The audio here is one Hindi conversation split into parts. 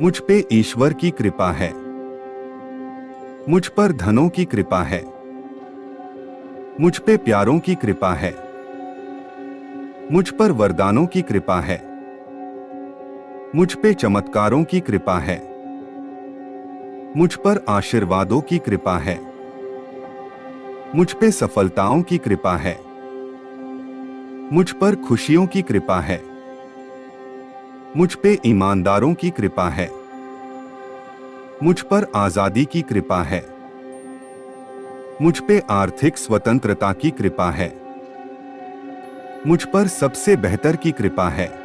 मुझ पे ईश्वर की कृपा है। मुझ पर धनों की कृपा है। मुझ पे प्यारों की कृपा है। मुझ पर वरदानों की कृपा है। मुझ पे चमत्कारों की कृपा है। मुझ पर आशीर्वादों की कृपा है। मुझ पे सफलताओं की कृपा है। मुझ पर खुशियों की कृपा है। मुझ पे ईमानदारों की कृपा है। मुझ पर आजादी की कृपा है। मुझ पे आर्थिक स्वतंत्रता की कृपा है। मुझ पर सबसे बेहतर की कृपा है।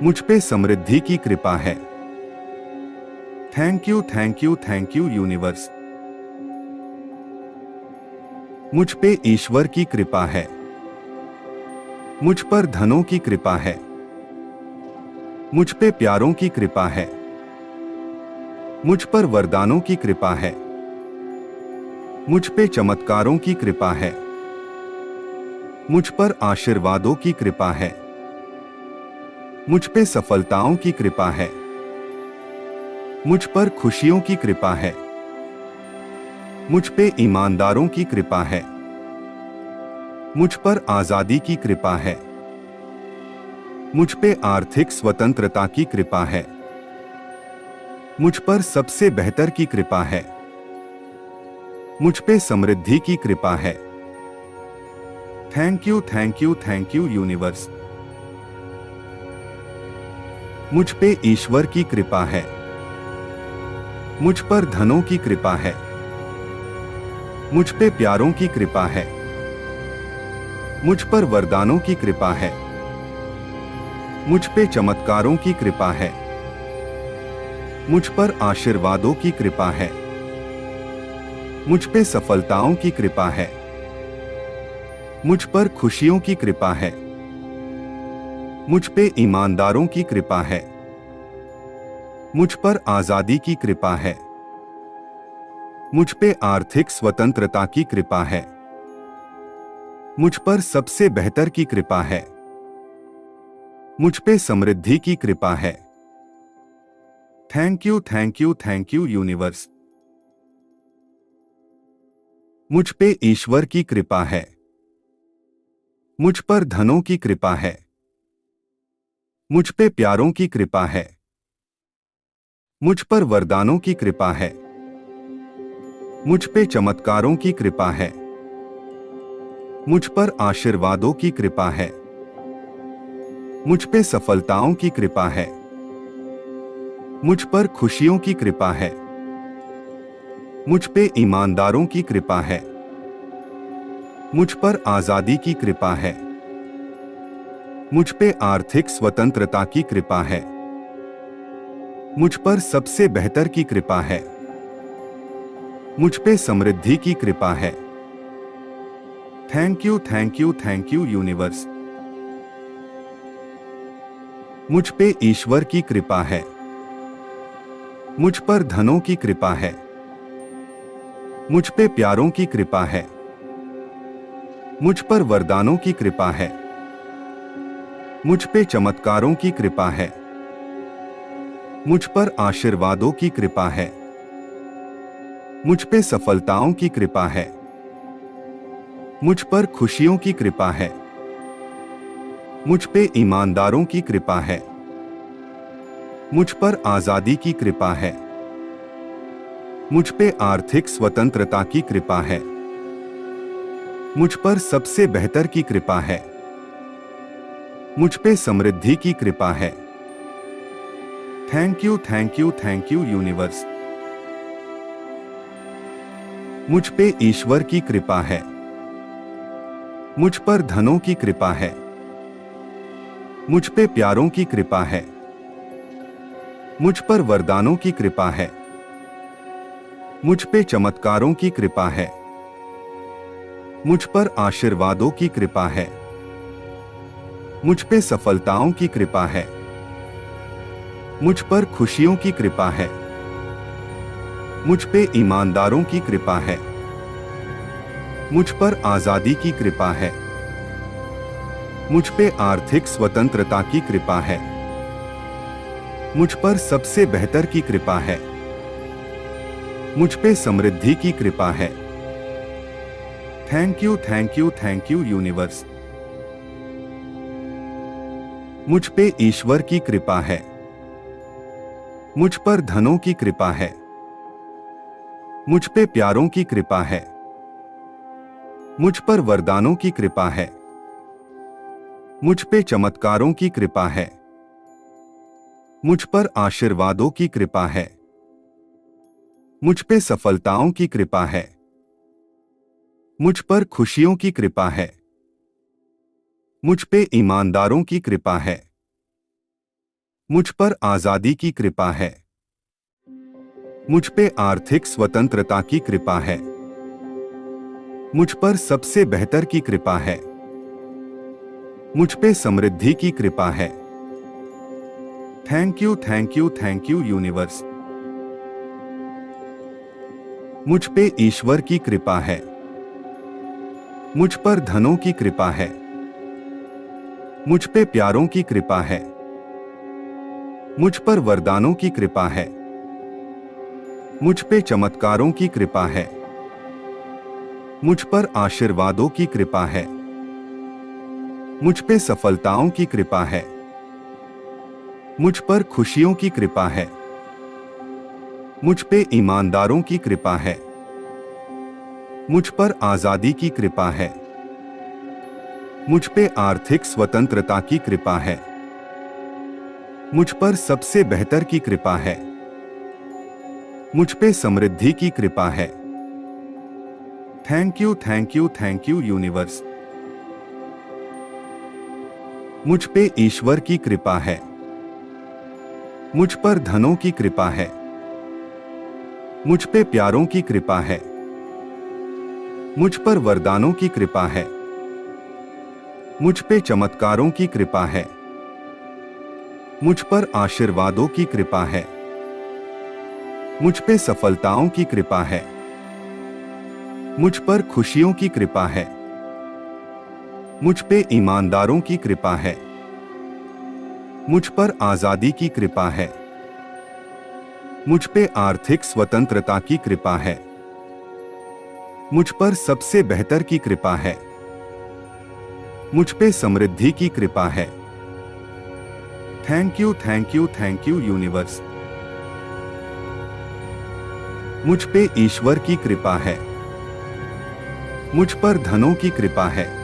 मुझ पे समृद्धि की कृपा है। Thank you universe. मुझ पे ईश्वर की कृपा है। मुझ पर धनों की कृपा है। मुझ पे प्यारों की कृपा है। मुझ पर वरदानों की कृपा है। मुझ पे चमत्कारों की कृपा है। मुझ पर आशीर्वादों की कृपा है। मुझ पे सफलताओं की कृपा है। मुझ पर खुशियों की कृपा है। मुझ पे ईमानदारों की कृपा है। मुझ पर आजादी की कृपा है। मुझ पे आर्थिक स्वतंत्रता की कृपा है। मुझ पर सबसे बेहतर की कृपा है। मुझ पे समृद्धि की कृपा है। Thank you universe. मुझ पे ईश्वर की कृपा है। मुझ पर धनों की कृपा है। मुझ पे प्यारों की कृपा है। मुझ पर वरदानों की कृपा है। मुझ पे चमत्कारों की कृपा है। मुझ पर आशीर्वादों की कृपा है। मुझ पे सफलताओं की कृपा है। मुझ पर खुशियों की कृपा है। मुझ पे ईमानदारों की कृपा है। मुझ पर आजादी की कृपा है। मुझ पे आर्थिक स्वतंत्रता की कृपा है। मुझ पर सबसे बेहतर की कृपा है। मुझ पे समृद्धि की कृपा है। Thank you universe. मुझ पे ईश्वर की कृपा है। मुझ पर धनों की कृपा है। मुझ पे प्यारों की कृपा है। मुझ पर वरदानों की कृपा है। मुझ पे चमत्कारों की कृपा है। मुझ पर आशीर्वादों की कृपा है। मुझ पे सफलताओं की कृपा है। मुझ पर खुशियों की कृपा है। मुझ पे ईमानदारों की कृपा है। मुझ पर आजादी की कृपा है। मुझ पे आर्थिक स्वतंत्रता की कृपा है। मुझ पर सबसे बेहतर की कृपा है। मुझ पे समृद्धि की कृपा है। Thank you universe. मुझ पे ईश्वर की कृपा है। मुझ पर धनों की कृपा है। मुझ पे प्यारों की कृपा है। मुझ पर वरदानों की कृपा है। मुझ पे चमत्कारों की कृपा है। मुझ पर आशीर्वादों की कृपा है। मुझ पे सफलताओं की कृपा है। मुझ पर खुशियों की कृपा है। मुझ पे ईमानदारों की कृपा है। मुझ पर आजादी की कृपा है। मुझ पे आर्थिक स्वतंत्रता की कृपा है। मुझ पर सबसे बेहतर की कृपा है। मुझ पे समृद्धि की कृपा है। Thank you universe. मुझ पे ईश्वर की कृपा है। मुझ पर धनों की कृपा है। मुझ पे प्यारों की कृपा है। मुझ पर वरदानों की कृपा है। मुझ पे चमत्कारों की कृपा है। मुझ पर आशीर्वादों की कृपा है। मुझ पे सफलताओं की कृपा है। मुझ पर खुशियों की कृपा है। मुझ पे ईमानदारों की कृपा है। मुझ पर आजादी की कृपा है। मुझ पे आर्थिक स्वतंत्रता की कृपा है। मुझ पर सबसे बेहतर की कृपा है। मुझ पे समृद्धि की कृपा है। Thank you universe. मुझ पे ईश्वर की कृपा है। मुझ पर धनों की कृपा है। मुझ पे प्यारों की कृपा है। मुझ पर वरदानों की कृपा है। मुझ पे चमत्कारों की कृपा है। मुझ पर आशीर्वादों की कृपा है। मुझ पे सफलताओं की कृपा है। मुझ पर खुशियों की कृपा है। मुझ पे ईमानदारों की कृपा है। मुझ पर आजादी की कृपा है। मुझ पे आर्थिक स्वतंत्रता की कृपा है। मुझ पर सबसे बेहतर की कृपा है। मुझ पे समृद्धि की कृपा है। Thank you universe. मुझ पे ईश्वर की कृपा है। मुझ पर धनों की कृपा है। मुझ पे प्यारों की कृपा है। मुझ पर वरदानों की कृपा है। मुझ पे चमत्कारों की कृपा है। मुझ पर आशीर्वादों की कृपा है। मुझ पे सफलताओं की कृपा है। मुझ पर खुशियों की कृपा है। मुझ पे ईमानदारों की कृपा है। मुझ पर आजादी की कृपा है। मुझ पे आर्थिक स्वतंत्रता की कृपा है। मुझ पर सबसे बेहतर की कृपा है। मुझ पे समृद्धि की कृपा है। Thank you universe. मुझ पे ईश्वर की कृपा है। मुझ पर धनों की कृपा है। मुझ पे प्यारों की कृपा है। मुझ पर वरदानों की कृपा है। मुझ पे चमत्कारों की कृपा है। मुझ पर आशीर्वादों की कृपा है। मुझ पे सफलताओं की कृपा है। मुझ पर खुशियों की कृपा है। मुझ पे ईमानदारों की कृपा है। मुझ पर आजादी की कृपा है। मुझ पे आर्थिक स्वतंत्रता की कृपा है। मुझ पर सबसे बेहतर की कृपा है। मुझ पे समृद्धि की कृपा है। Thank you universe. मुझ पे ईश्वर की कृपा है। मुझ पर धनों की कृपा है।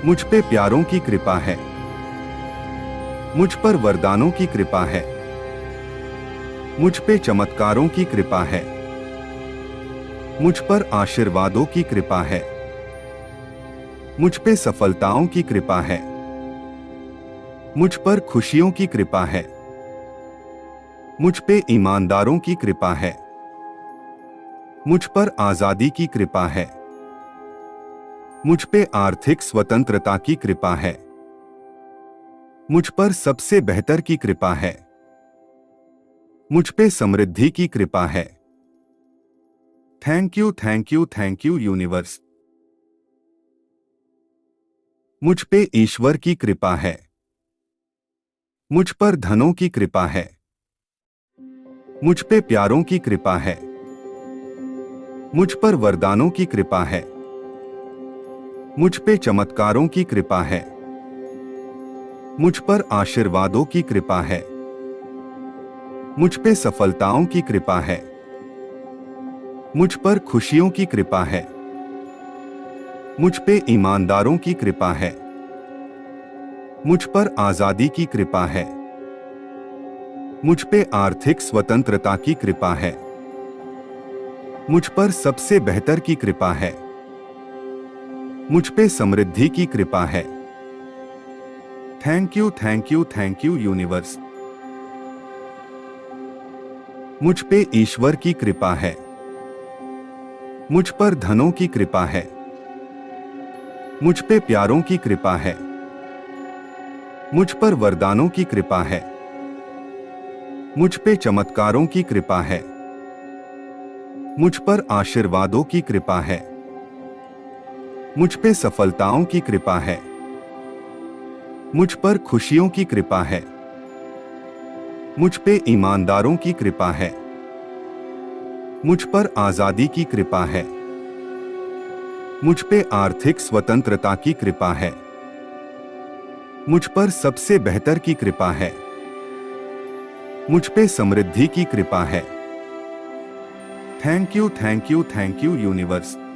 मुझ पे प्यारों की कृपा है। मुझ पर वरदानों की कृपा है। मुझ पे चमत्कारों की कृपा है। मुझ पर आशीर्वादों की कृपा है। मुझ पे सफलताओं की कृपा है। मुझ पर खुशियों की कृपा है। मुझ पे ईमानदारों की कृपा है। मुझ पर आजादी की कृपा है। मुझ पे आर्थिक स्वतंत्रता की कृपा है। मुझ पर सबसे बेहतर की कृपा है। मुझ पे समृद्धि की कृपा है। Thank you universe. मुझ पे ईश्वर की कृपा है। मुझ पर धनों की कृपा है। मुझ पे प्यारों की कृपा है। मुझ पर वरदानों की कृपा है। मुझ पे चमत्कारों की कृपा है। मुझ पर आशीर्वादों की कृपा है। मुझ पे सफलताओं की कृपा है। मुझ पर खुशियों की कृपा है। मुझ पे ईमानदारों की कृपा है। मुझ पर आजादी की कृपा है। मुझ पे आर्थिक स्वतंत्रता की कृपा है। मुझ पर सबसे बेहतर की कृपा है। मुझ पे समृद्धि की कृपा है। Thank you universe. मुझ पे ईश्वर की कृपा है। मुझ पर धनों की कृपा है। मुझ पे प्यारों की कृपा है। मुझ पर वरदानों की कृपा है। मुझ पे चमत्कारों की कृपा है। मुझ पर आशीर्वादों की कृपा है। मुझ पे सफलताओं की कृपा है। मुझ पर खुशियों की कृपा है। मुझ पे ईमानदारों की कृपा है। मुझ पर आजादी की कृपा है। मुझ पे आर्थिक स्वतंत्रता की कृपा है। मुझ पर सबसे बेहतर की कृपा है। मुझ पे समृद्धि की कृपा है। Thank you universe.